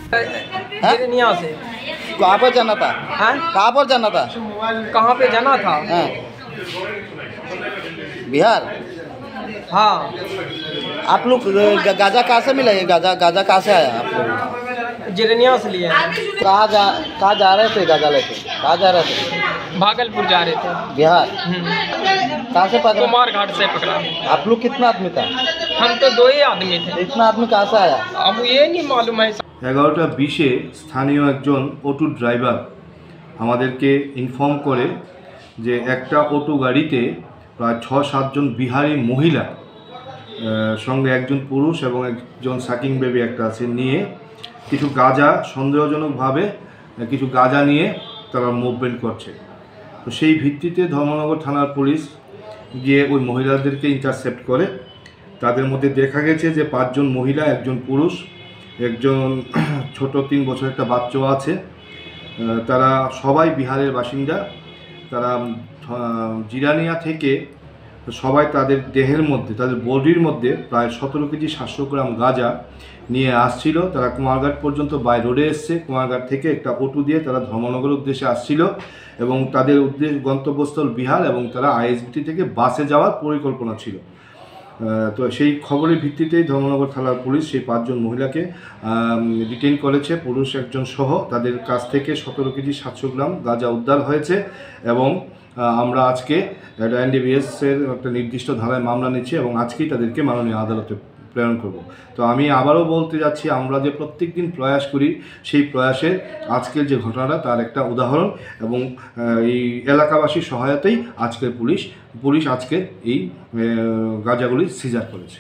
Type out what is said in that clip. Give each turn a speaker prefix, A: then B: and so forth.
A: जिरनिया से।
B: कहाँ पर जाना था?
A: हाँ?
B: कहाँ पर जाना था?
A: कहाँ पे जाना था?
B: हाँ। बिहार।
A: हाँ।
B: आप लोग गाजा कहाँ से मिला? ये गाजा कहाँ से आया आप लोग?
A: जिरनिया से लिए हैं।
B: कहाँ जा रहे थे गाजा लेके? कहाँ जा रहे थे?
A: भागलपुर जा रहे थे।
B: बिहार। कहाँ से पकड़ा?
A: कुमार घाट से पकड़ा।
B: आप लोग कितना आदमी था?
A: हम तो 2 ही आदमी थे।
B: इतना आदमी कहाँ से आया?
A: अब ये नहीं मालूम है।
C: 11টা 20-এ স্থানীয় একজন অটো ড্রাইভার আমাদেরকে ইনফর্ম করে যে একটা অটো গাড়িতে প্রায় 6-7 জন বিহারি মহিলা সঙ্গে একজন পুরুষ এবং একজন সাকিং বেবি একটা আছে নিয়ে কিছু গাঁজা সন্দেহজনকভাবে কিছু গাঁজা নিয়ে তারা মুভমেন্ট করছে। তো সেই ভিত্তিতে ধর্মনগর থানার পুলিশ গিয়ে ওই মহিলাদেরকে ইন্টারসেপ্ট করে। তাদের মধ্যে দেখা গেছে যে 5 জন মহিলা, একজন পুরুষ, একজন ছোট 3 বছর একটা বাচ্চাও আছে। তারা সবাই বিহারের বাসিন্দা। তারা জিরানিয়া থেকে সবাই তাদের দেহের মধ্যে, তাদের বডির মধ্যে প্রায় 17 কেজি 700 গ্রাম গাঁজা নিয়ে আসছিল। তারা কুমারঘাট পর্যন্ত বাই রোডে এসছে। কুমারঘাট থেকে একটা অটো দিয়ে তারা ধর্মনগর উদ্দেশ্যে আসছিল এবং তাদের গন্তব্যস্থল বিহার এবং তারা আইএসবিটি থেকে বাসে যাওয়ার পরিকল্পনা ছিল। তো সেই খবরের ভিত্তিতেই ধর্মনগর থানার পুলিশ সেই 5 জন মহিলাকে ডিটেইন করেছে, পুরুষ একজন সহ। তাদের কাছ থেকে 17 কেজি 700 গ্রাম গাঁজা উদ্ধার হয়েছে এবং আমরা আজকে এনডিপিএসের একটা নির্দিষ্ট ধারায় মামলা নিচ্ছি এবং আজকেই তাদেরকে মাননীয় আদালতে প্রেরণ করব। তো আমি আবারও বলতে যাচ্ছি, আমরা যে প্রত্যেক দিন প্রয়াস করি সেই প্রয়াসের আজকের যে ঘটনাটা তার একটা উদাহরণ এবং এই এলাকাবাসীর সহায়তাই আজকের পুলিশ আজকের এই গাঁজাগুলি সিজার করেছে।